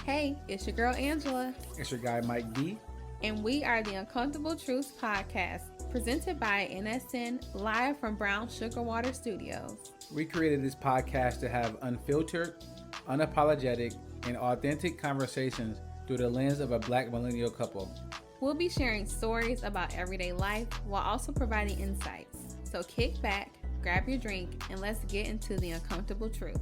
Hey, it's your girl Angela. It's your guy Mike D. And we are the Uncomfortable Truths Podcast, presented by NSN, live from Brown Sugar Water Studios. We created this podcast to have unfiltered, unapologetic, and authentic conversations through the lens of a Black millennial couple. We'll be sharing stories about everyday life while also providing insights. So kick back, grab your drink, and let's get into the uncomfortable truth.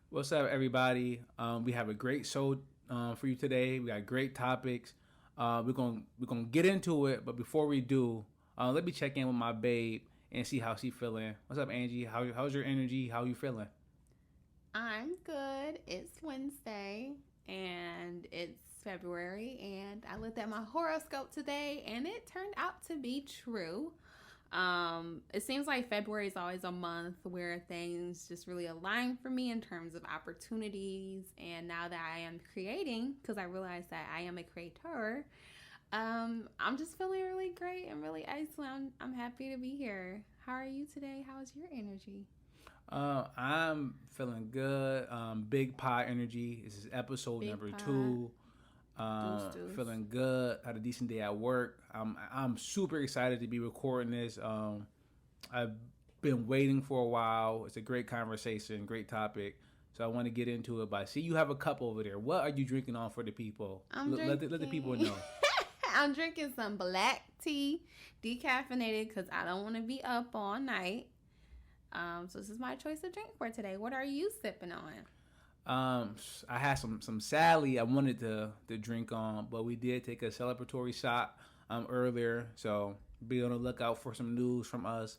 What's up, everybody? We have a great show for you today. We got great topics. We're gonna get into it, but before we do, let me check in with my babe and see how she's feeling. What's up, Angie? How's your energy? How you feeling? I'm good. It's Wednesday and it's February, and I looked at my horoscope today and it turned out to be true. It seems like February is always a month where things just really align for me in terms of opportunities. And now that I am creating, because I realize that I am a creator, I'm just feeling really great and really excellent. I'm happy to be here. How are you today? How is your energy? I'm feeling good. Big pie energy. This is episode Big number pie. 2. Deuce. Feeling good. Had a decent day at work. I'm super excited to be recording this. I've been waiting for a while. It's a great conversation, great topic. So I want to get into it. But I see you have a cup over there. What are you drinking on for the people? Let the people know. I'm drinking some black tea, decaffeinated, because I don't want to be up all night. So this is my choice of drink for today. What are you sipping on? I had some Sally I wanted to drink on, but we did take a celebratory shot earlier, so be on the lookout for some news from us.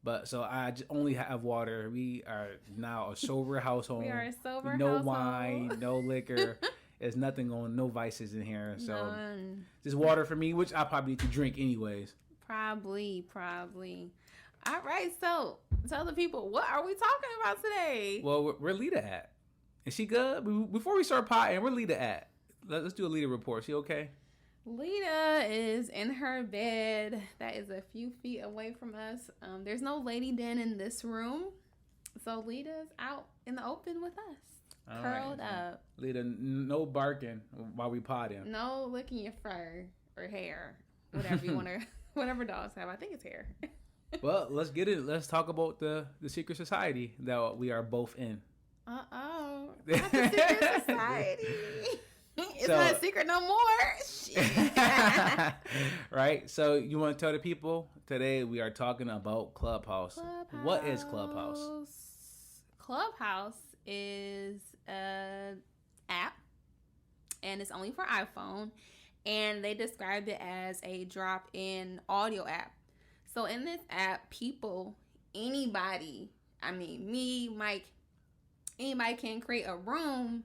But so I only have water. We are now a sober household. We are a sober no household. wine, no liquor. There's nothing on, no vices in here. So None. just water for me, which I probably need to drink anyways. Probably. All right, so tell the people, what are we talking about today? Well, where Lita at? Is she good? Before we start potting, where Lita at? Let's do a Lita report. She okay? Lita is in her bed. That is a few feet away from us. There's no lady den in this room. So Lita's out in the open with us. Curled up. Lita, no barking while we potting. No licking your fur or hair. Whatever you want to, whatever dogs have. I think it's hair. Well, let's get it. Let's talk about the secret society that we are both in. Uh-oh. Not the secret society. It's not a secret no more. Shit. Right? So you want to tell the people? Today we are talking about Clubhouse. What is Clubhouse? Clubhouse is an app, and it's only for iPhone, and they described it as a drop-in audio app. So in this app, people, anybody, I mean me, Mike, anybody can create a room,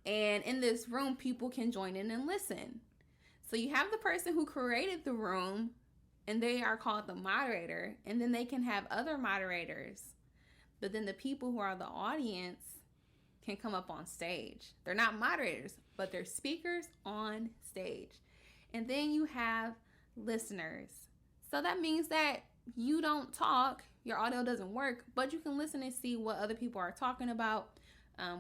and in this room, people can join in and listen. So you have the person who created the room, and they are called the moderator, and then they can have other moderators. But then the people who are the audience can come up on stage. They're not moderators, but they're speakers on stage. And then you have listeners. So that means that you don't talk, your audio doesn't work, but you can listen and see what other people are talking about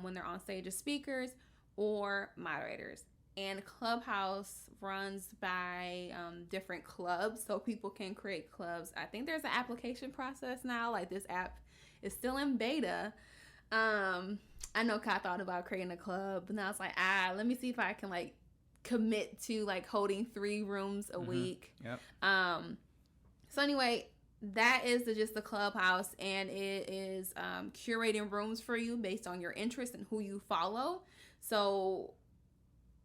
when they're on stage as speakers or moderators. And Clubhouse runs by different clubs, so people can create clubs. I think there's an application process now. Like, this app is still in beta. I know Kai thought about creating a club, but now I was like, let me see if I can like commit to like holding 3 rooms a week. Yep. So anyway, that is just the Clubhouse, and it is curating rooms for you based on your interests and who you follow. So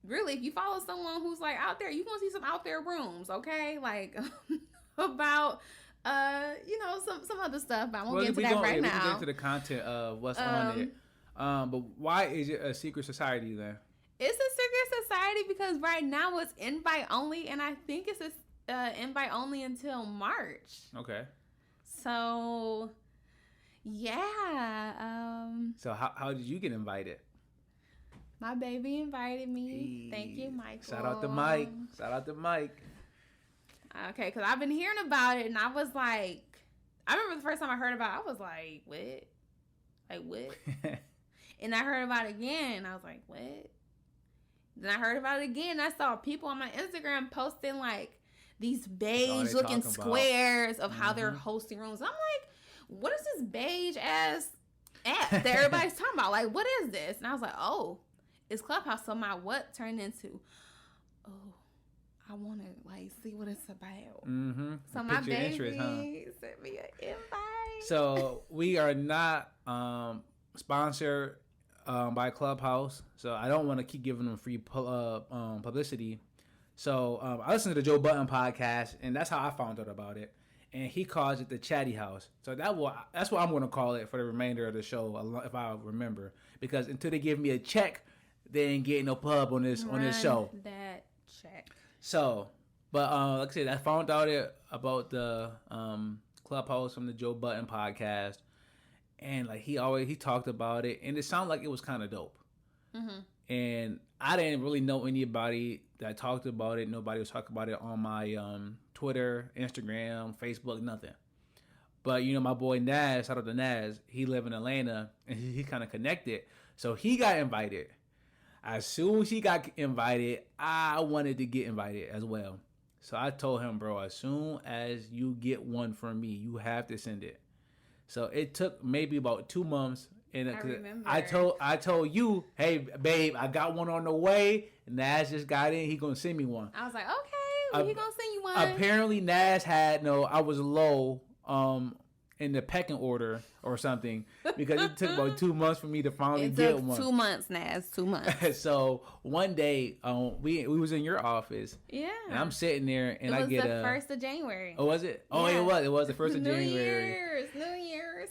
really, if you follow someone who's like out there, you're gonna see some out there rooms, okay? Like about some other stuff, but I won't get into that right now. We can get into the content of what's on it. But why is it a secret society then? It's a secret society because right now it's invite only, and I think it's invite only until March. Okay. So, yeah. So how did you get invited? My baby invited me. Hey, Thank you, Michael. Shout out to Mike. Okay, because I've been hearing about it, and I was like, I remember the first time I heard about it, I was like, what? Like, what? And I heard about it again, and I was like, what? Then I heard about it again. I saw people on my Instagram posting like these beige looking squares of how they're hosting rooms. I'm like, what is this beige ass app that everybody's talking about? Like, what is this? And I was like, oh, it's Clubhouse. So my what turned into, oh, I want to like see what it's about. Mm-hmm. So my baby sent me an invite. So we are not sponsored by Clubhouse, so I don't want to keep giving them free publicity. So I listened to the Joe Budden podcast, and that's how I found out about it. And he calls it the Chatty House. So that's what I'm going to call it for the remainder of the show, if I remember. Because until they give me a check, they ain't getting no pub on this show. That check. So, but like I said, I found out about the Clubhouse from the Joe Budden podcast, and like he talked about it, and it sounded like it was kind of dope. Mm-hmm. And I didn't really know anybody that talked about it. Nobody was talking about it on my Twitter, Instagram, Facebook, nothing. But you know, my boy Naz, shout out to Naz, he live in Atlanta, and he kind of connected, so he got invited. As soon as he got invited, I wanted to get invited as well. So I told him, bro, as soon as you get one from me, you have to send it. So it took maybe about 2 months. And I remember. I told you, hey, babe, I got one on the way. Naz just got in. He going to send me one. I was like, okay, well, he going to send you one. Apparently, Naz I was low in the pecking order or something, because it took about 2 months for me to finally get one. 2 months, Naz, 2 months. So one day, we was in your office. Yeah. And I'm sitting there, and I get the 1st of January. Oh, was it? Oh, yeah. It was the 1st of January. New Year's.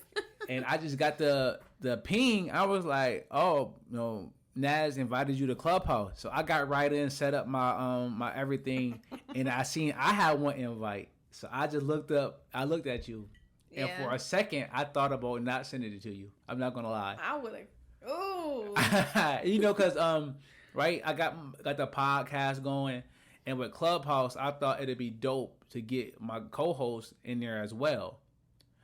And I just got the ping. I was like, oh, Naz invited you to Clubhouse. So I got right in, set up my my everything, and I had one invite. So I just looked at you. And for a second, I thought about not sending it to you. I'm not gonna lie. I would have. Ooh. Because right, I got the podcast going, and with Clubhouse, I thought it'd be dope to get my co-host in there as well.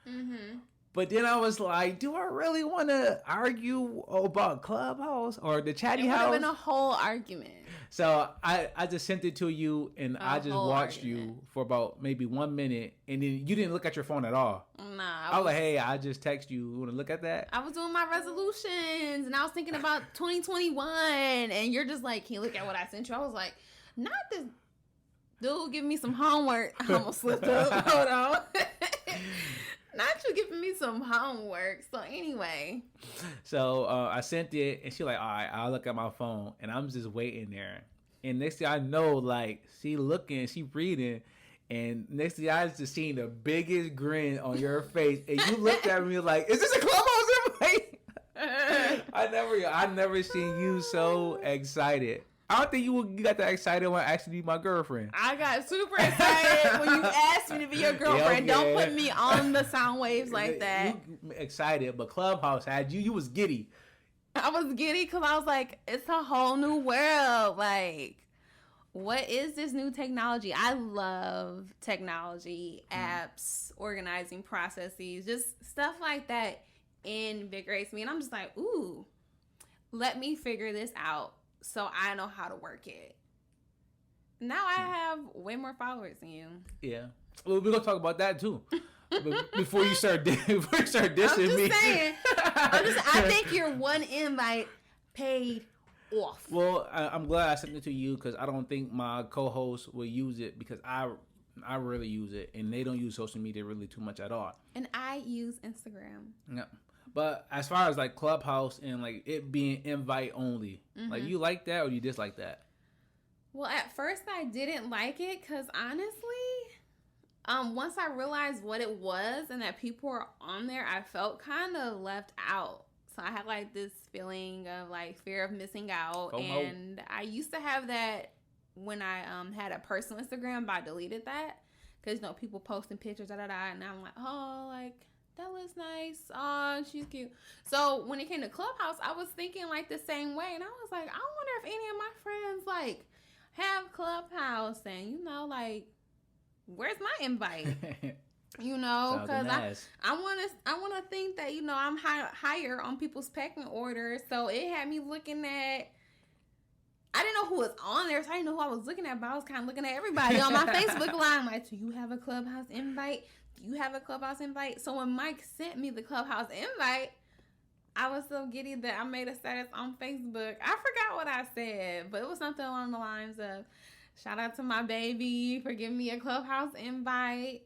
Mm-hmm. But then I was like, do I really want to argue about Clubhouse or the Chatty House? It would have been a whole argument. So I just sent it to you, and I just watched you for about maybe 1 minute, and then you didn't look at your phone at all. Nah. I was like, hey, I just text you. You want to look at that? I was doing my resolutions, and I was thinking about 2021, and you're just like, can you look at what I sent you? I was like, not this dude giving me some homework. I almost slipped up. Hold on. Not you giving me some homework. So anyway. So I sent it, and she like, all right, I'll look at my phone. And I'm just waiting there. And next thing I know, like, she looking, she reading. And next thing I just seen the biggest grin on your face. And you looked at me like, is this a Clubhouse invite? I never seen you so excited. I don't think you got that excited when I asked you to be my girlfriend. I got super excited when you asked me to be your girlfriend. Yeah, okay. Don't put me on the sound waves like that. You excited, but Clubhouse had you. You was giddy. I was giddy because I was like, it's a whole new world. Like, what is this new technology? I love technology, apps, organizing processes, just stuff like that invigorates me. And I'm just like, ooh, let me figure this out. So I know how to work it. Now I have way more followers than you. Yeah. Well, we're going to talk about that too. before you start dissing me. I'm just saying. I think your one invite paid off. Well, I'm glad I sent it to you, because I don't think my co-host will use it, because I really use it, and they don't use social media really too much at all. And I use Instagram. Yeah. But as far as like Clubhouse and like it being invite only, like you like that or you dislike that? Well, at first I didn't like it because honestly, once I realized what it was and that people were on there, I felt kind of left out. So I had like this feeling of like fear of missing out. FOMO. And I used to have that when I had a personal Instagram, but I deleted that because people posting pictures, and I'm like, oh, like, that looks nice. Oh, she's cute. So when it came to Clubhouse, I was thinking like the same way. And I was like, I wonder if any of my friends like have Clubhouse and, like, where's my invite? Because I want to think that, I'm higher on people's pecking order. So it had me looking at I didn't know who was on there, so I didn't know who I was looking at, but I was kind of looking at everybody on my Facebook line. I'm like, do you have a Clubhouse invite? Do you have a Clubhouse invite? So when Mike sent me the Clubhouse invite, I was so giddy that I made a status on Facebook. I forgot what I said, but it was something along the lines of, shout out to my baby for giving me a Clubhouse invite.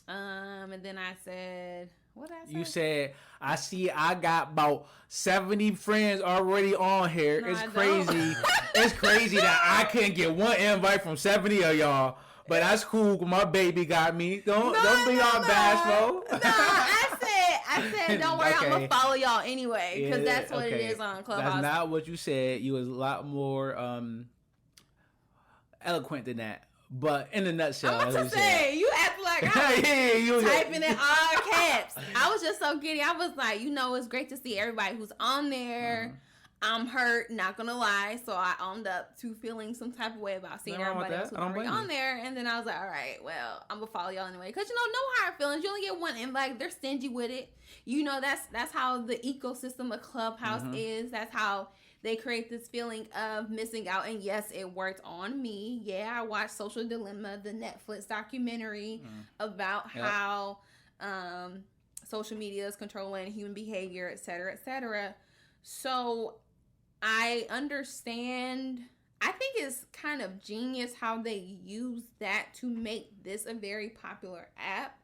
And then I said, what did I say? You said, I see I got about 70 friends already on here. No, it's I crazy. It's crazy that I couldn't get one invite from 70 of y'all. But that's cool. My baby got me. Don't be all bashful. No, I said, don't worry, okay. I'm gonna follow y'all anyway, because that's what it is on Clubhouse. That's not what you said. You was a lot more eloquent than that. But in a nutshell, I'm about to say, you act like I was typing in all caps. I was just so giddy. I was like, it's great to see everybody who's on there. Mm-hmm. I'm hurt, not gonna lie. So I owned up to feeling some type of way about seeing everybody else who's already on there. And then I was like, all right, well, I'm gonna follow y'all anyway. Because, no hard feelings. You only get one invite. They're stingy with it. That's how the ecosystem of Clubhouse is. That's how they create this feeling of missing out. And yes, it worked on me. Yeah, I watched Social Dilemma, the Netflix documentary about how social media is controlling human behavior, et cetera, et cetera. So I understand. I think it's kind of genius how they use that to make this a very popular app.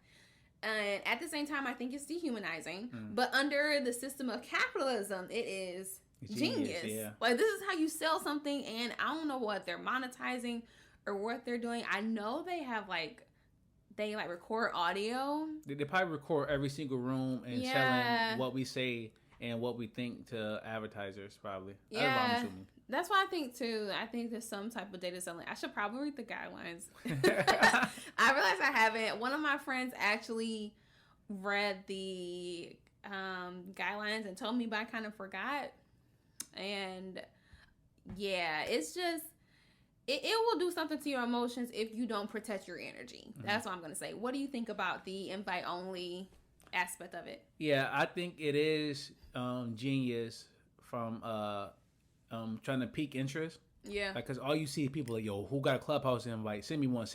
And at the same time, I think it's dehumanizing. But under the system of capitalism, it is genius. Yeah. Like, this is how you sell something, and I don't know what they're monetizing or what they're doing. I know they have they record audio. They probably record every single room and selling what we say and what we think to advertisers, probably. Yeah, that's what I think too. I think there's some type of data selling. I should probably read the guidelines. I realize I haven't. One of my friends actually read the guidelines and told me, but I kind of forgot. And yeah, it's just, it will do something to your emotions if you don't protect your energy. That's what I'm going to say. What do you think about the invite only aspect of it? Yeah, I think it is genius from trying to pique interest. Yeah. Because all you see is people like, yo, who got a Clubhouse invite? Send me one.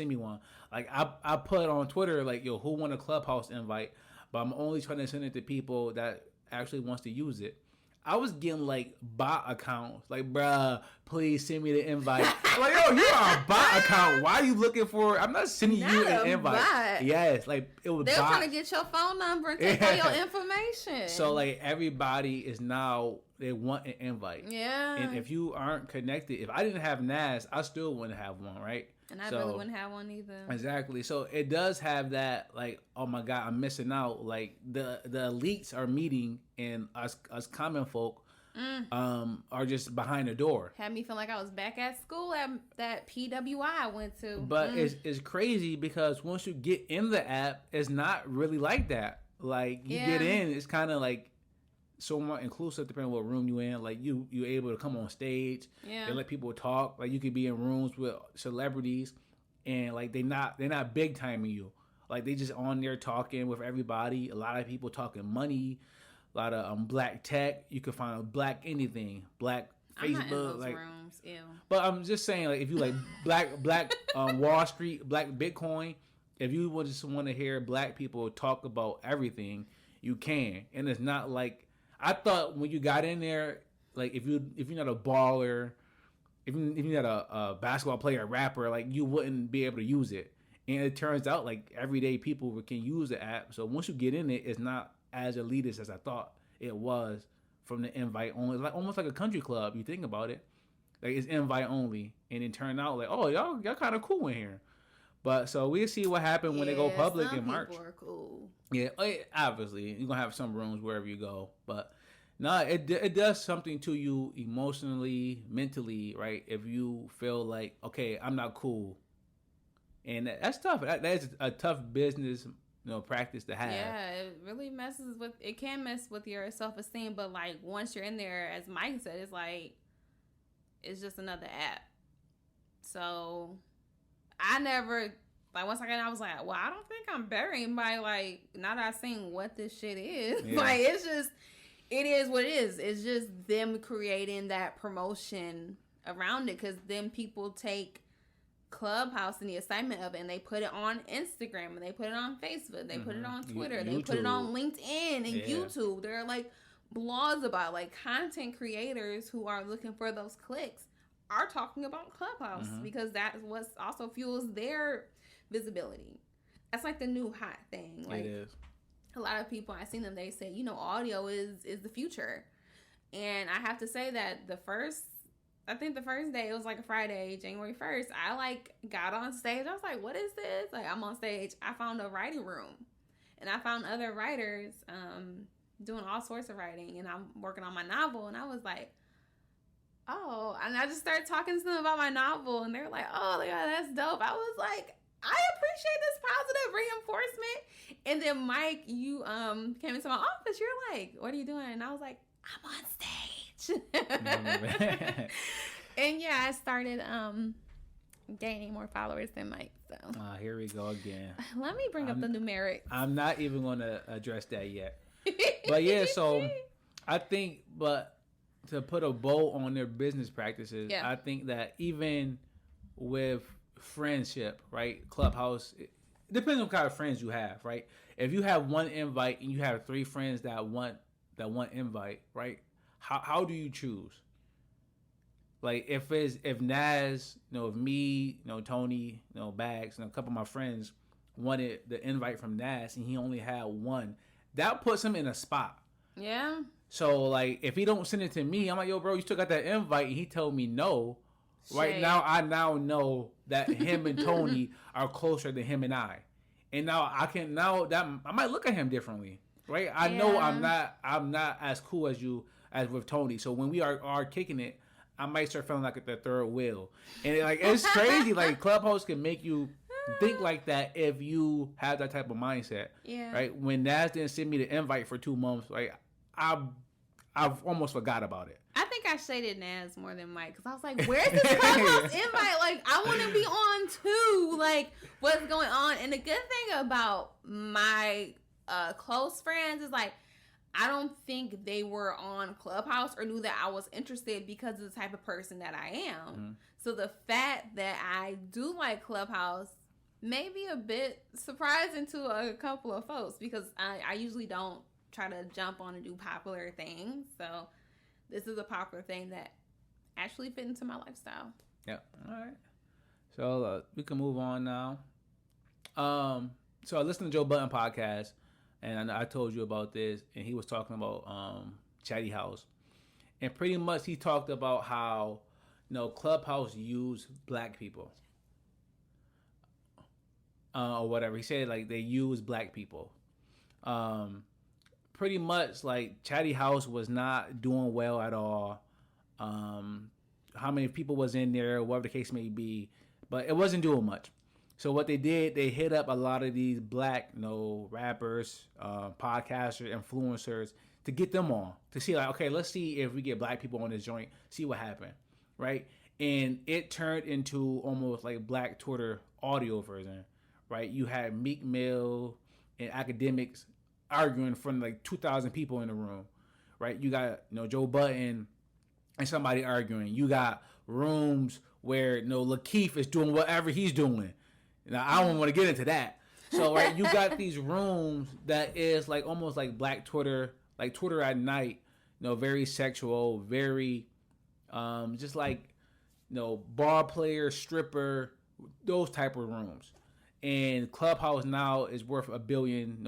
Like, I put on Twitter, like, yo, who want a Clubhouse invite? But I'm only trying to send it to people that actually wants to use it. I was getting bot accounts. Like, bruh, please send me the invite. I'm like, yo, you're on a bot account. Why are you looking for? I'm not sending you an invite. Bot. Yes, it was. They're trying to get your phone number and take all your information. So everybody is now, they want an invite. Yeah. And if you aren't connected, if I didn't have NAS, I still wouldn't have one, right? And I really wouldn't have one either. Exactly. So it does have that, oh my God, I'm missing out. The elites are meeting, and us common folk are just behind the door. Had me feel like I was back at school at that PWI I went to. But it's crazy because once you get in the app, it's not really like that. Get in, it's kind of so more inclusive depending on what room you in. You're able to come on stage. Yeah. They let people talk. You could be in rooms with celebrities, and they're not big timing you. They just on there talking with everybody. A lot of people talking money. A lot of black tech. You can find a black anything. Black Facebook. I'm not in those rooms. Ew. But I'm just saying, if you black Wall Street, black Bitcoin, if you just want to hear black people talk about everything, you can. And it's not I thought when you got in there, if you're not a baller, if you're not a basketball player, a rapper, you wouldn't be able to use it. And it turns out everyday people can use the app. So once you get in it, it's not as elitist as I thought it was from the invite only. It's almost like a country club. You think about it, it's invite only, and it turned out oh, y'all kind of cool in here. But so we'll see what happened when they go public in March. People are cool. Yeah, obviously you're gonna have some rooms wherever you go, but it does something to you emotionally, mentally, right? If you feel okay, I'm not cool, and that's tough. That's a tough business, practice to have. Yeah, it really messes with. It can mess with your self-esteem, but once you're in there, as Mike said, it's just another app. So I never. Once I got in, I was like, well, I don't think I'm burying by now that I've seen what this shit is. Yeah. It's just, it is what it is. It's just them creating that promotion around it, because then people take Clubhouse and the excitement of it, and they put it on Instagram, and they put it on Facebook, they put it on Twitter, they put it on LinkedIn and YouTube. There are like blogs about, like, content creators who are looking for those clicks are talking about Clubhouse because that's what also fuels their visibility. That's like the new hot thing. Like, it is. A lot of people, I've seen them, they say, you know, audio is the future. And I have to say that the first day, it was like a Friday, January 1st, I like got on stage. I was like, what is this? Like, I'm on stage. I found a writing room, and I found other writers doing all sorts of writing, and I'm working on my novel. And I was like, oh, and I just started talking to them about my novel, and they're like, oh, yeah, that's dope. I was like, I appreciate this positive reinforcement. And then, Mike, you came into my office. You're like, what are you doing? And I was like, I'm on stage. And yeah, I started gaining more followers than Mike. So here we go again. Let me bring up the numerics. I'm not even going to address that yet. But yeah, so I think, but to put a bow on their business practices, I think that even with friendship, right? Clubhouse, it depends on what kind of friends you have, right? If you have one invite and you have 3 friends that want invite, right? How do you choose? Like, if Naz, you know, if me, you know, Tony, you know, Bags, and a couple of my friends wanted the invite from Naz and he only had one, that puts him in a spot. Yeah. So, like, if he don't send it to me, I'm like, yo, bro, you still got that invite, and he told me no. Shade. Right now, I now know that him and Tony are closer than him and I. And now I might look at him differently. Right? I know I'm not as cool as you as with Tony. So when we are kicking it, I might start feeling like the third wheel. And it's crazy. Like, Clubhouse can make you think like that if you have that type of mindset. Yeah. Right? When Naz didn't send me the invite for 2 months, like, I've almost forgot about it. I think I shaded Naz more than Mike, because I was like, where's this Clubhouse invite? Like, I want to be on too. Like, what's going on? And the good thing about my close friends is, like, I don't think they were on Clubhouse or knew that I was interested because of the type of person that I am. Mm-hmm. So the fact that I do like Clubhouse may be a bit surprising to a couple of folks, because I usually don't try to jump on and do popular things. So this is a popular thing that actually fit into my lifestyle. Yeah. All right. So we can move on now. So I listened to Joe Budden podcast, and I told you about this, and he was talking about Chatty House, and pretty much he talked about how, you know, Clubhouse use black people, or whatever. He said, like, they use black people. Pretty much, like, Chatty House was not doing well at all. How many people was in there, whatever the case may be, but it wasn't doing much. So what they did, they hit up a lot of these black, you know, rappers, podcasters, influencers, to get them on, to see, like, okay, let's see if we get black people on this joint, see what happened, right? And it turned into almost like Black Twitter audio version, right? You had Meek Mill and academics arguing in front of like 2,000 people in the room, right? You got, you know, Joe Budden and somebody arguing. You got rooms where, you know, Lakeith is doing whatever he's doing. Now, I don't want to get into that. So, right, you got these rooms that is like almost like Black Twitter, like Twitter at night, you know, very sexual, very just like, you know, bar player, stripper, those type of rooms. And Clubhouse now is worth $1 billion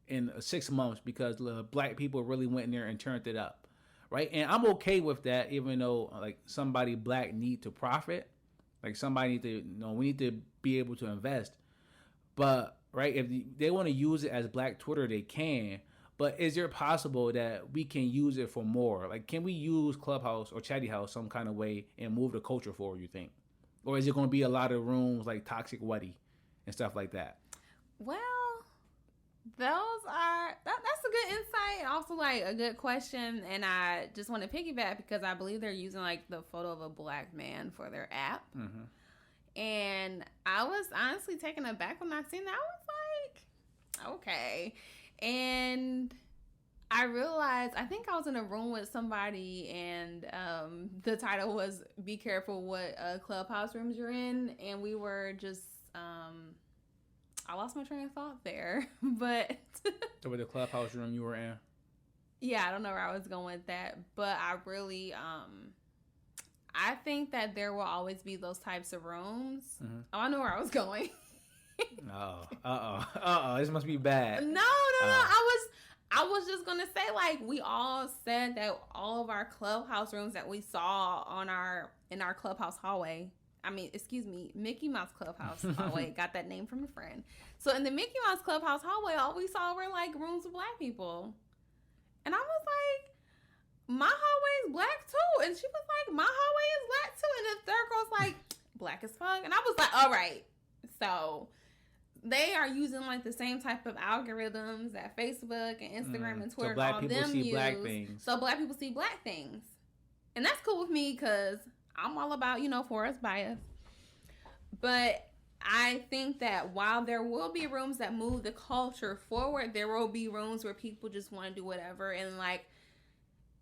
in 6 months because black people really went in there and turned it up, right? And I'm okay with that, even though, like, somebody black need to profit, like, somebody need to, you know, we need to be able to invest. But, right, if they want to use it as Black Twitter, they can. But is it possible that we can use it for more? Like, can we use Clubhouse or Chatty House some kind of way and move the culture forward, you think? Or is it going to be a lot of rooms like Toxic Weddy and stuff like that? Well, that's a good insight, and also like a good question. And I just want to piggyback because I believe they're using like the photo of a black man for their app. Mm-hmm. And I was honestly taken aback when I seen that. I was like, okay. And I realized, I think I was in a room with somebody, and the title was "Be careful what clubhouse rooms you're in," and we were just I lost my train of thought there, but So with the clubhouse room you were in. Yeah, I don't know where I was going with that, but I really I think that there will always be those types of rooms. Mm-hmm. Oh, I know where I was going. This must be bad. No. I was just gonna say, like, we all said that all of our clubhouse rooms that we saw in our clubhouse hallway. I mean, excuse me, Mickey Mouse Clubhouse hallway. Got that name from a friend. So in the Mickey Mouse Clubhouse hallway, all we saw were like rooms with black people. And I was like, my hallway is black too. And she was like, my hallway is black too. And the third girl's like, black as fuck. And I was like, all right. So they are using like the same type of algorithms that Facebook and Instagram and Twitter so black and all people them see use. Black things. So black people see black things. And that's cool with me because I'm all about, forest bias. But I think that while there will be rooms that move the culture forward, there will be rooms where people just want to do whatever. And like,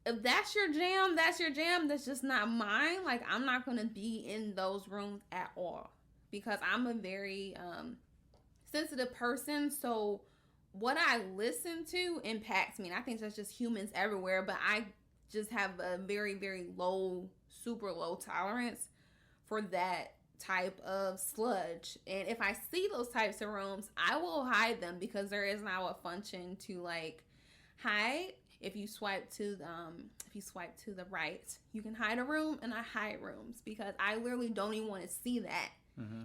if that's your jam, that's your jam. That's just not mine. Like, I'm not going to be in those rooms at all because I'm a very sensitive person. So what I listen to impacts me. And I think that's just humans everywhere. But I just have a very, very low, super low tolerance for that type of sludge. And if I see those types of rooms, I will hide them because there is now a function to like hide. If you swipe to the right, you can hide a room, and I hide rooms because I literally don't even want to see that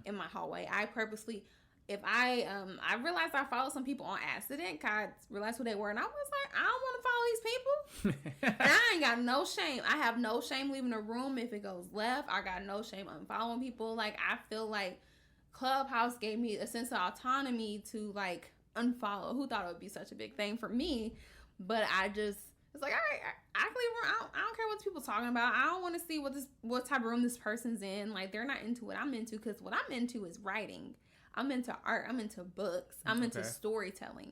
in my hallway. I purposely, if I realized I followed some people on accident, I realized who they were, and I was like, I don't want to follow these people. And I ain't got no shame. I have no shame leaving a room if it goes left. I got no shame unfollowing people. Like, I feel like Clubhouse gave me a sense of autonomy to like unfollow. Who thought it would be such a big thing for me? But it's like, all right, I don't care what people talking about. I don't want to see what type of room this person's in. Like, they're not into what I'm into, because what I'm into is writing. I'm into art. I'm into books. I'm into storytelling.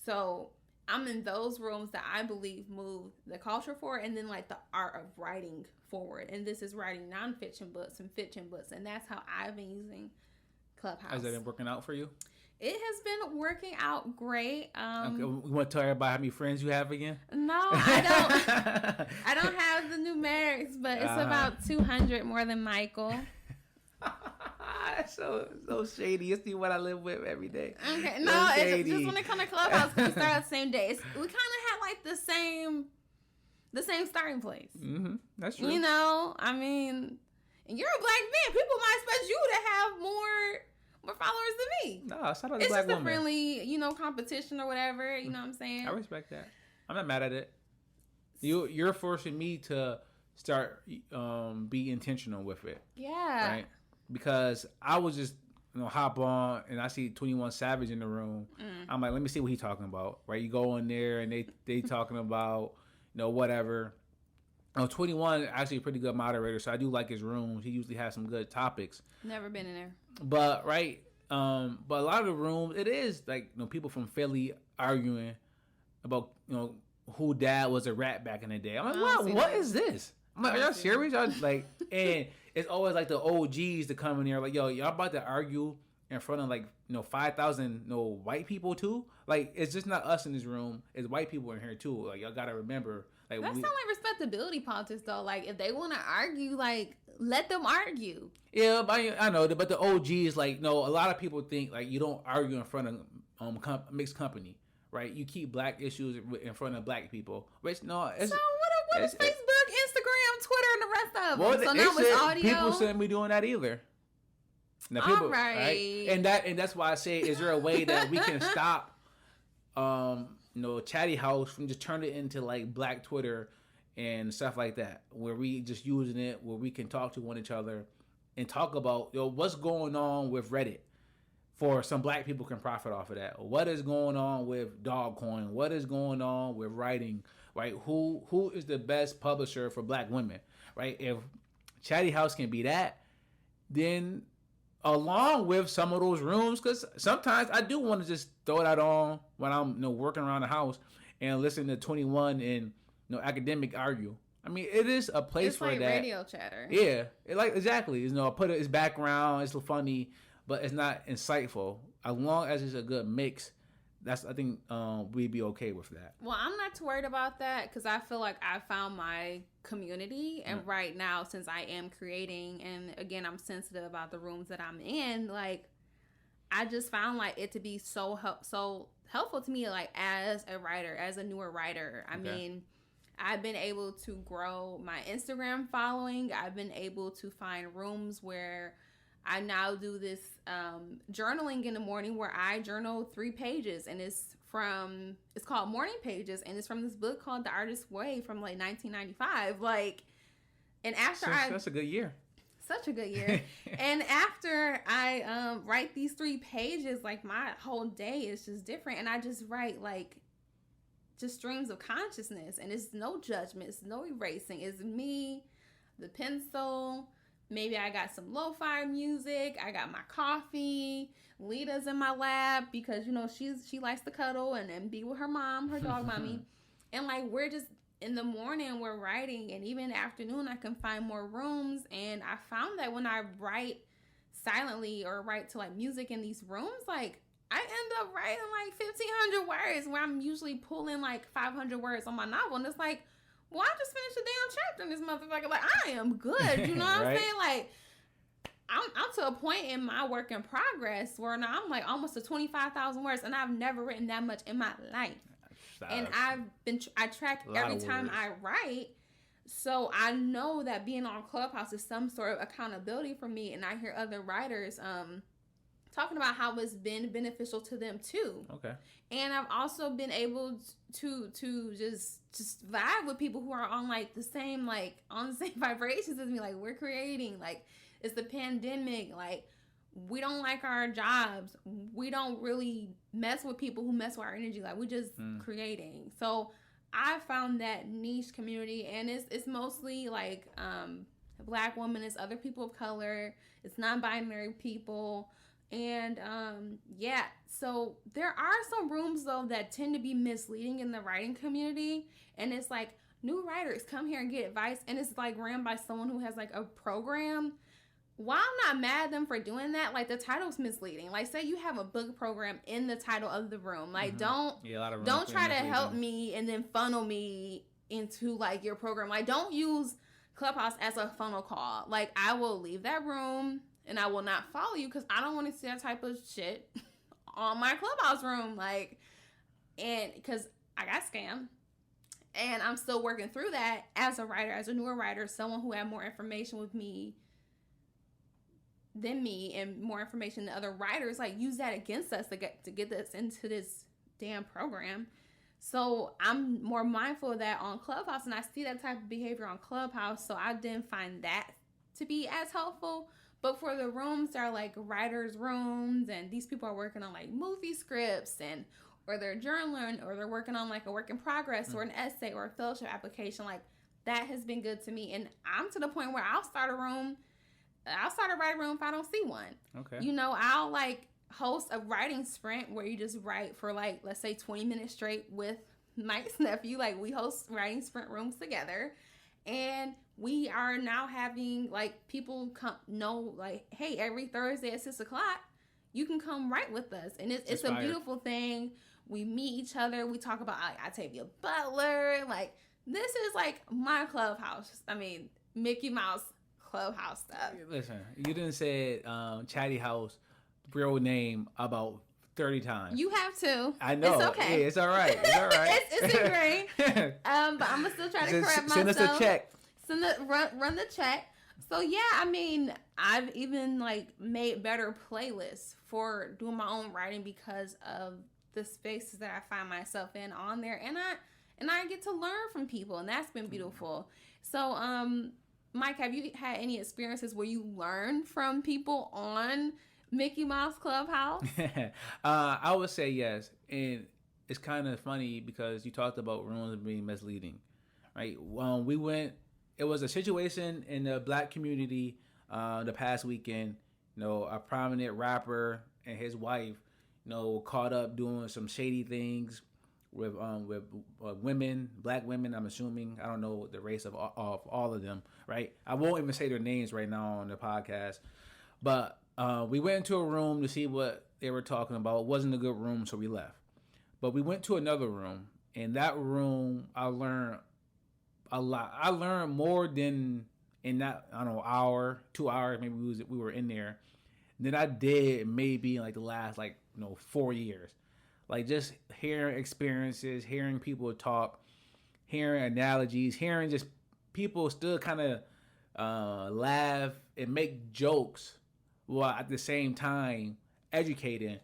So I'm in those rooms that I believe move the culture forward, and then like the art of writing forward. And this is writing nonfiction books and fiction books, and that's how I've been using Clubhouse. Has that been working out for you? It has been working out great. Okay, you want to tell everybody how many friends you have again? No, I don't. I don't have the numerics, but it's about 200 more than Michael. so shady. It's what I live with every day. Okay, no, it's just when it comes to Clubhouse, we start at the same day. We kind of had like the same starting place. Mm-hmm. That's true. I mean, and you're a black man. People might expect you to have more followers than me. No, it's not a black woman. It's just a friendly, competition or whatever. You know what I'm saying? I respect that. I'm not mad at it. You're forcing me to start be intentional with it. Yeah. Right? Because I was just hop on and I see 21 Savage in the room. I'm like, let me see what he's talking about. Right? You go in there and they talking about whatever. 21 actually a pretty good moderator, so I do like his rooms. He usually has some good topics. Never been in there. But but a lot of the rooms, it is like people from Philly arguing about who dad was a rat back in the day. I'm like, wow, what is this? I'm like, are y'all serious? And it's always like the OGs to come in here like, yo, y'all about to argue in front of like 5,000 white people too. Like, it's just not us in this room. It's white people in here too. Like, y'all gotta remember. Like, that sounds like respectability politics though. Like, if they want to argue, like, let them argue. Yeah, but I know, but the OGs, like, a lot of people think like you don't argue in front of mixed company, right? You keep black issues in front of black people. Which what is Facebook, Instagram, Twitter, and the rest of them? So now it's audio. People shouldn't be doing that either. Now, people, all right, and that's why I say, is there a way that we can stop, Chatty House from just turning it into like Black Twitter and stuff like that, where we just using it, where we can talk to one each other and talk about what's going on with Reddit, for some black people can profit off of that. What is going on with Dogcoin? What is going on with writing? Right? Who is the best publisher for black women? Right? If Chatty House can be that, then along with some of those rooms, because sometimes I do want to just throw that on when I'm working around the house and listen to 21 and academic argue. I mean, it is a place it's for like that. Radio chatter. Yeah, exactly. I put it's background, it's funny, but it's not insightful. As long as it's a good mix, I think we'd be okay with that. Well, I'm not too worried about that because I feel like I found my community, and right now, since I am creating, and again, I'm sensitive about the rooms that I'm in, like I just found like it to be so helpful to me, like as a writer, as a newer writer. I mean, I've been able to grow my Instagram following. I've been able to find rooms where I now do this journaling in the morning where I journal 3 pages, and it's called Morning Pages, and it's from this book called The Artist's Way from like 1995. Like, and after that's a good year. Such a good year. And after I write these 3 pages, like my whole day is just different, and I just write like just streams of consciousness, and it's no judgment, it's no erasing. It's me, the pencil. Maybe I got some lo-fi music. I got my coffee. Lita's in my lap because, she likes to cuddle and be with her mom, her dog mommy. And, like, we're just, in the morning, we're writing. And even in the afternoon, I can find more rooms. And I found that when I write silently or write to, like, music in these rooms, like, I end up writing, like, 1,500 words where I'm usually pulling, like, 500 words on my novel. And it's like, well, I just finished a damn chapter in this motherfucker. Like, I am good. You know what I'm saying? Like, I'm to a point in my work in progress where now I'm like almost to 25,000 words, and I've never written that much in my life. And I track every time I write. So I know that being on Clubhouse is some sort of accountability for me. And I hear other writers talking about how it's been beneficial to them too. Okay. And I've also been able to just vibe with people who are on like the same vibrations as me. Like, we're creating, like, it's the pandemic, like we don't like our jobs. We don't really mess with people who mess with our energy. Like, we just creating. So I found that niche community, and it's mostly like Black women, it's other people of color, it's non-binary people. And so there are some rooms though that tend to be misleading in the writing community, and it's like new writers come here and get advice, and it's like ran by someone who has like a program. While I'm not mad at them for doing that, like the title's misleading. Like, say you have a book program in the title of the room, like don't try to help me and then funnel me into like your program. Like, don't use Clubhouse as a funnel call. Like, I will leave that room and I will not follow you because I don't want to see that type of shit on my Clubhouse room. Like, and because I got scammed, and I'm still working through that as a writer, as a newer writer, someone who had more information with me than me and more information than other writers, like, use that against us to get us into this damn program. So I'm more mindful of that on Clubhouse, and I see that type of behavior on Clubhouse, so I didn't find that to be as helpful. But for the rooms that are like writers' rooms, and these people are working on like movie scripts, or they're journaling, or they're working on like a work in progress or an essay or a fellowship application, like that has been good to me. And I'm to the point where I'll start a writing room if I don't see one. Okay. I'll like host a writing sprint where you just write for like, let's say 20 minutes straight with Mike's nephew. Like, we host writing sprint rooms together. And we are now having like people know like, hey, every Thursday at 6:00 you can come write with us, and it's a beautiful thing. We meet each other. We talk about like Octavia Butler. Like, this is like my Clubhouse. I mean, Mickey Mouse Clubhouse stuff. Listen, you didn't say Chatty House real name about 30 times. You have to. I know. It's okay. Yeah, it's all right. It's all right. it's ingrained. But I'm gonna still try to correct myself. Send us a check. Run the check. So yeah, I mean, I've even like made better playlists for doing my own writing because of the spaces that I find myself in on there, and I get to learn from people, and that's been beautiful. So Mike, have you had any experiences where you learned from people on Mickey Mouse Clubhouse? I would say yes, and it's kind of funny because you talked about rooms being misleading, right? It was a situation in the Black community the past weekend. A prominent rapper and his wife, caught up doing some shady things with women, black women. I'm assuming, I don't know the race of all of them, right? I won't even say their names right now on the podcast, but we went into a room to see what they were talking about. It wasn't a good room, so we left. But we went to another room. In that room, I learned a lot. I learned more than in that, I don't know, hour, 2 hours, maybe we were in there, than I did maybe in like the last 4 years. Like just hearing experiences, hearing people talk, hearing analogies, hearing just people still kind of laugh and make jokes while at the same time educating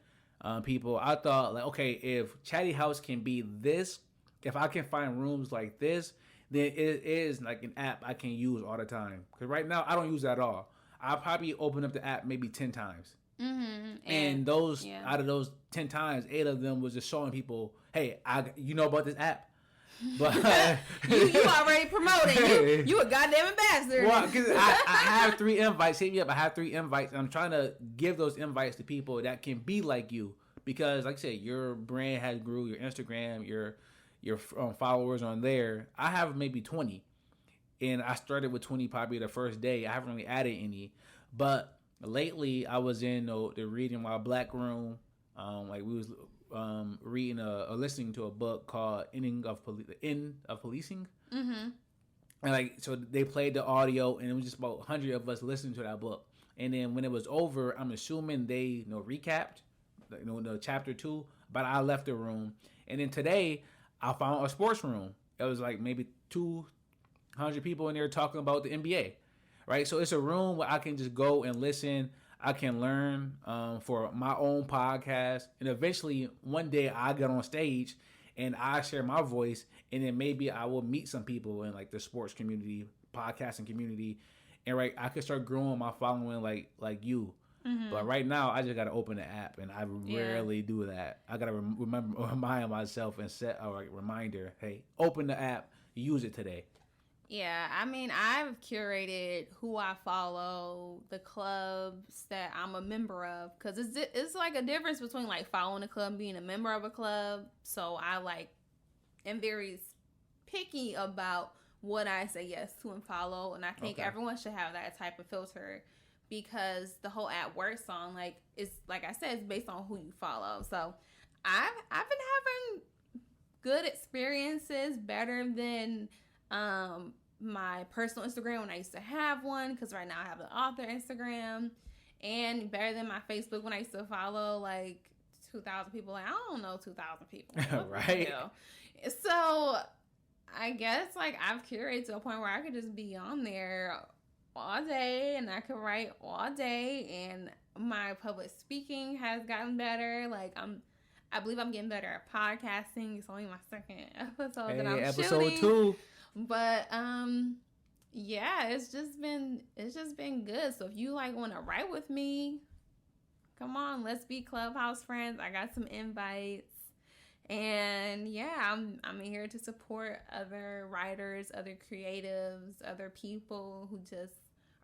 people. I thought, like, okay, if Chatty House can be this, if I can find rooms like this, then it is like an app I can use all the time. Because right now I don't use it at all. I'll probably open up the app maybe 10 times. Mm-hmm. And those out of those 10 times, 8 of them was just showing people, hey, you know about this app. But you already promoting. You a goddamn ambassador. Well, because I have 3 invites. Hit me up. I have 3 invites. And I'm trying to give those invites to people that can be like you. Because, like I said, your brand has grew. Your Instagram, your followers on there. I have maybe 20. And I started with 20 probably the first day. I haven't really added any. But lately, I was in the Reading While Black room. We was reading or listening to a book called The End of Policing. Mm-hmm. And so they played the audio, and it was just about 100 of us listening to that book. And then when it was over, I'm assuming they recapped the chapter 2, but I left the room. And then today I found a sports room. It was like maybe 200 people in there talking about the NBA. Right, so it's a room where I can just go and listen. I can learn for my own podcast, and eventually one day I get on stage and I share my voice, and then maybe I will meet some people in like the sports community, podcasting community, and I can start growing my following like you. Mm-hmm. But right now I just gotta open the app, and I rarely do that. I gotta remind myself and set a reminder: hey, open the app, use it today. Yeah, I mean, I've curated who I follow, the clubs that I'm a member of, because it's like a difference between like following a club and being a member of a club. So I am very picky about what I say yes to and follow, and I think everyone should have that type of filter, because the whole app works on it's like I said, it's based on who you follow. So I've been having good experiences, better than my personal Instagram when I used to have one, because right now I have the author Instagram, and better than my Facebook when I used to follow 2,000 people. I don't know 2,000 people. Right. So I guess I've curated to a point where I could just be on there all day, and I could write all day, and my public speaking has gotten better. I believe I'm getting better at podcasting. It's only my second episode that I'm episode shooting. 2. But yeah, it's just been good. So if you want to write with me, come on, let's be Clubhouse friends. I got some invites, and yeah, I'm here to support other writers, other creatives, other people who just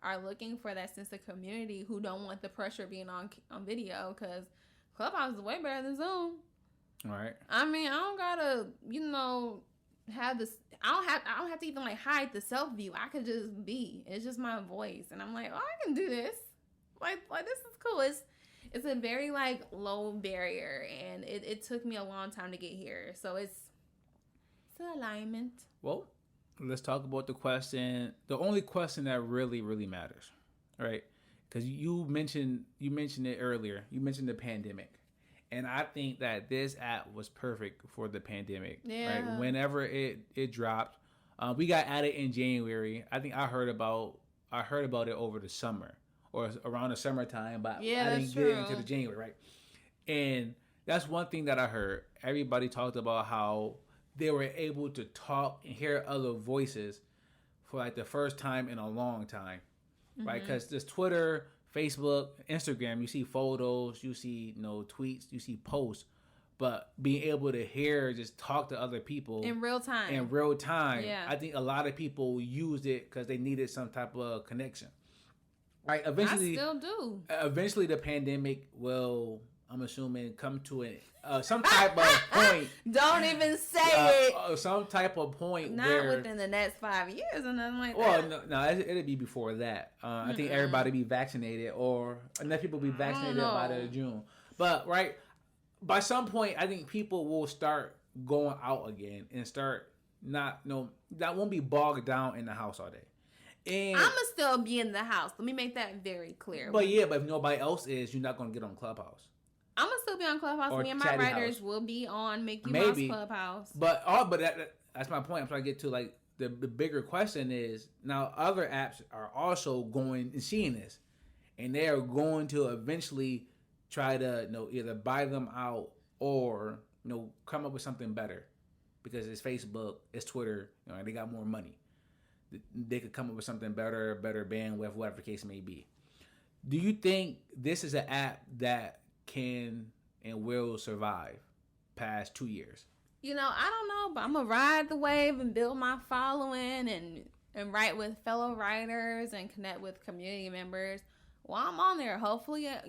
are looking for that sense of community, who don't want the pressure of being on video, because Clubhouse is way better than Zoom. All right. I mean, I don't gotta have this. I don't have to even hide the self view. I could just be. It's just my voice, and I'm like, oh, I can do this. Like this is cool. It's a very low barrier, and it took me a long time to get here. So it's an alignment. Well, let's talk about the question. The only question that really, really matters, right? Because you mentioned it earlier. You mentioned the pandemic. And I think that this app was perfect for the pandemic. Yeah. Right? Whenever it dropped, we got added in January. I think I heard about it over the summer or around the summertime, but I didn't get into the January, right? And that's one thing that I heard. Everybody talked about how they were able to talk and hear other voices for the first time in a long time, mm-hmm. right? Because this Twitter, Facebook, Instagram, you see photos, you see tweets, you see posts, but being able to just talk to other people in real time. Yeah. I think a lot of people used it because they needed some type of connection. Right? Eventually, I still do. Eventually, the pandemic will I'm assuming, come to some type of point. Don't even say it. Some type of point. Not where, within the next 5 years or nothing like well, that. no, it'll be before that. I think everybody be vaccinated, or enough people be vaccinated by the June. But right, by some point, I think people will start going out again and start that won't be bogged down in the house all day. And I'ma still be in the house. Let me make that very clear. But if nobody else is, you're not gonna get on Clubhouse. I'm gonna still be on Clubhouse. Or Me and my writers will be on Make You Mouse Clubhouse. But that's my point. I'm trying to get to like the bigger question is now other apps are also going and seeing this, and they are going to eventually try to either buy them out or come up with something better, because it's Facebook, it's Twitter, they got more money. They could come up with something better bandwidth, whatever the case may be. Do you think this is an app that can and will survive past 2 years? I don't know, but I'm gonna ride the wave and build my following and write with fellow writers and connect with community members while I'm on there. Hopefully, I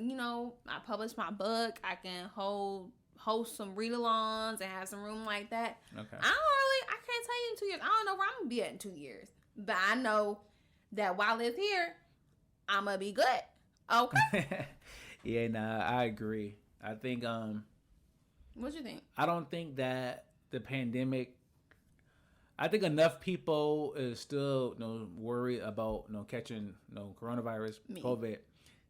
publish my book. I can host some read-alongs and have some room like that. Okay. I can't tell you in 2 years. I don't know where I'm gonna be at in 2 years, but I know that while it's here, I'm gonna be good. Okay. Yeah, I agree. I think what you think? I don't think that the pandemic, I think enough people is still worried about catching coronavirus, COVID,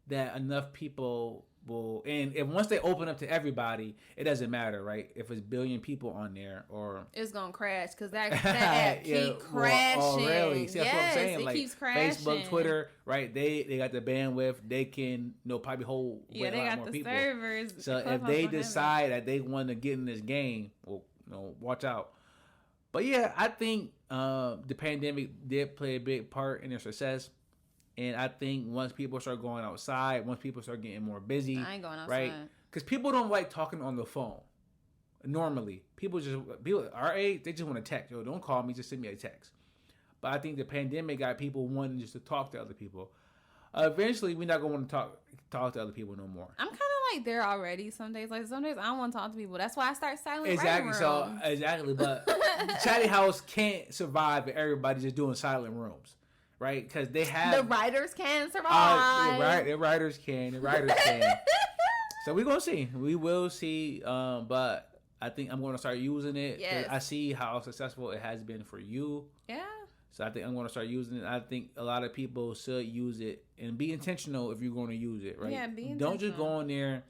that enough people will, and if once they open up to everybody, it doesn't matter, right? If it's 1 billion people on there, or it's gonna crash, because that app keep crashing. Oh, really? See, that's what I'm saying. It like keeps crashing. Facebook, Twitter, right? They got the bandwidth. They can probably hold they a lot got more the people. servers. So if they decide that they want to get in this game, well, watch out. But yeah, I think the pandemic did play a big part in their success. And I think once people start going outside, once people start getting more busy, I ain't going outside. right? Because people don't like talking on the phone. Normally, people our age, they just want to text. Don't call me, just send me a text. But I think the pandemic got people wanting just to talk to other people. Eventually, we're not going to want to talk to other people no more. I'm kind of like there already. Some days I don't want to talk to people. That's why I start silent. Exactly. But Chatty House can't survive if everybody's just doing silent rooms. Right, because they have the writers can survive. The writers can. So we're gonna see. We will see. But I think I'm gonna start using it. Yes. I see how successful it has been for you. Yeah. So I think I'm gonna start using it. I think a lot of people should use it and be intentional if you're gonna use it. Right. Yeah. Be intentional. Don't just go in there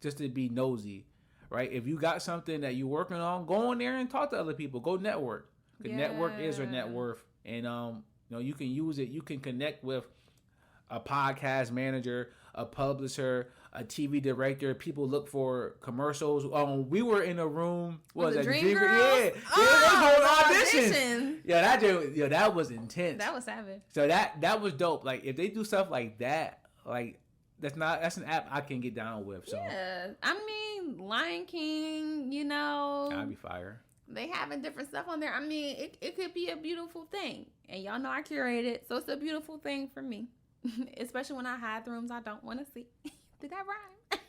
just to be nosy. Right. If you got something that you're working on, go in there and talk to other people. Go network. Because network is your net worth. And you can use it. You can connect with a podcast manager, a publisher, a TV director. People look for commercials. We were in a room. What was that? Dream Girls? Yeah. Auditions. Yeah, that was intense. That was savage. So that was dope. Like if they do stuff like that, like that's an app I can get down with. So yeah, I mean Lion King. I'd be fire. They having different stuff on there. I mean, it could be a beautiful thing. And y'all know I curate it. So it's a beautiful thing for me. Especially when I hide the rooms I don't want to see. Did that rhyme?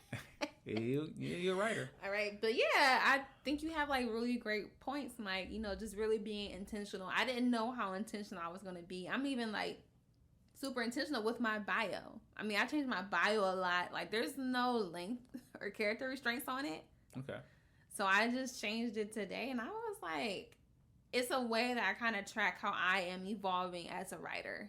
You're a writer. All right. But yeah, I think you have like really great points. Like, just really being intentional. I didn't know how intentional I was going to be. I'm even like super intentional with my bio. I mean, I changed my bio a lot. Like there's no length or character restraints on it. Okay. So I just changed it today, and I was like, it's a way that I kind of track how I am evolving as a writer.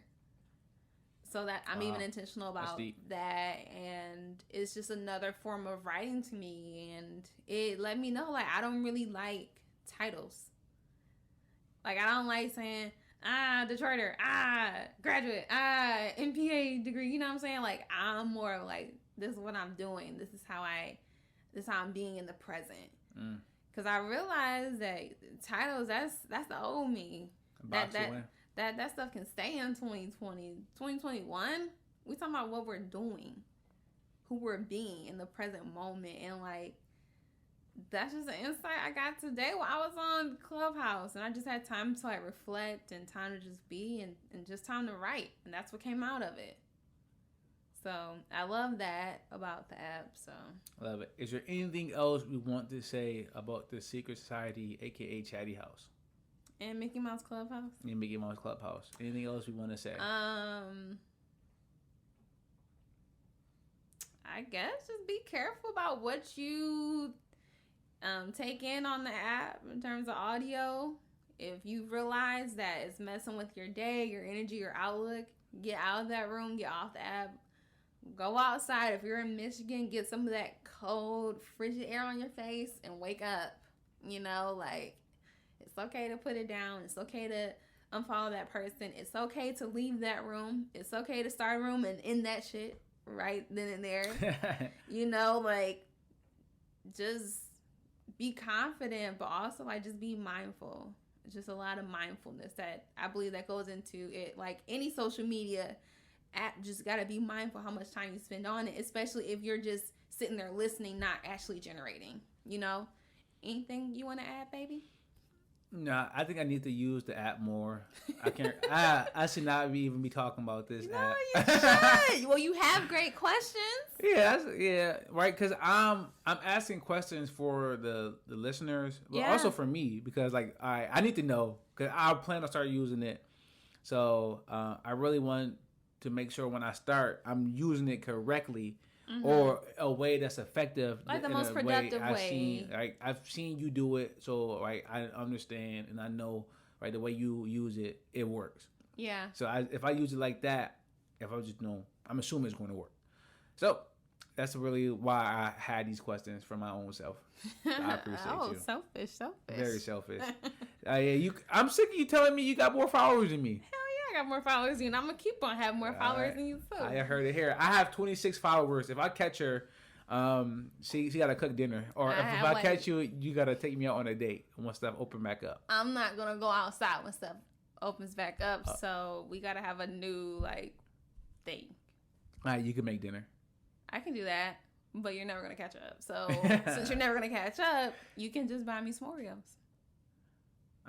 So that I'm even intentional about that, and it's just another form of writing to me, and it let me know, like, I don't really like titles. Like, I don't like saying, Detroiter, graduate, MPA degree, you know what I'm saying? Like, I'm more of like, this is what I'm doing. This is how I'm being in the present. Because I realized that titles, that's the old me. That stuff can stay in 2020. 2021, we talking about what we're doing, who we're being in the present moment. And like, that's just an insight I got today while I was on Clubhouse. And I just had time to like reflect and time to just be and just time to write. And that's what came out of it. So I love that about the app. So Love it. Is there anything else we want to say about the Secret Society, aka Chatty House? and Mickey Mouse Clubhouse. And Mickey Mouse Clubhouse. Anything else we want to say? I guess just be careful about what you take in on the app in terms of audio. If you realize that it's messing with your day, your energy, your outlook, get out of that room, get off the app, go outside. If you're in Michigan, get some of that cold, frigid air on your face and wake up. You know, like, it's okay to put it down. It's okay to unfollow that person. It's okay to leave that room. It's okay to start a room and end that shit right then and there. You know, like, just be confident, but also, like, just be mindful. Just a lot of mindfulness that I believe that goes into it. Like any social media app, just got to be mindful how much time you spend on it, especially if you're just sitting there listening, not actually generating. You know, anything you want to add, baby? No, I think I need to use the app more. I can't. I should not even be talking about this app. No, you should. Well, you have great questions. Yeah, right. Because I'm asking questions for the listeners, but also for me, because like I need to know, because I plan to start using it. So I really want to make sure when I start, I'm using it correctly. Mm-hmm. Or a way that's effective, like the most productive way. I've seen you do it, so I understand and I know the way you use it, it works. Yeah. So if I use it like that, if I just know, I'm assuming it's going to work. So that's really why I had these questions for my own self. So I appreciate you. Oh, selfish. Very selfish. I'm sick of you telling me you got more followers than me. I got more followers than you, and I'm gonna keep on having more followers than you too. I heard it here. I have 26 followers. If I catch her, she gotta cook dinner, or if I catch you, you gotta take me out on a date when stuff open back up. I'm not gonna go outside when stuff opens back up, so we gotta have a new thing. All right, you can make dinner. I can do that, but you're never gonna catch up. So since you're never gonna catch up, you can just buy me some Oreos.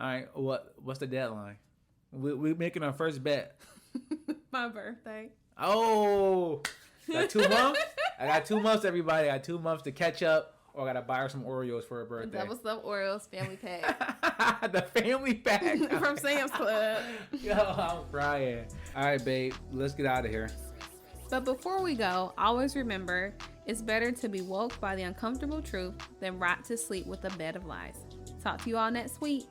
All right, what's the deadline? We're making our first bet. My birthday. Oh, got 2 months? I got 2 months, everybody. I got 2 months to catch up, or I got to buy her some Oreos for her birthday. Double stuffed Oreos family pack. The family pack. From Sam's Club. Yo, I'm crying. All right, babe. Let's get out of here. But before we go, always remember, it's better to be woke by the uncomfortable truth than rot to sleep with a bed of lies. Talk to you all next week.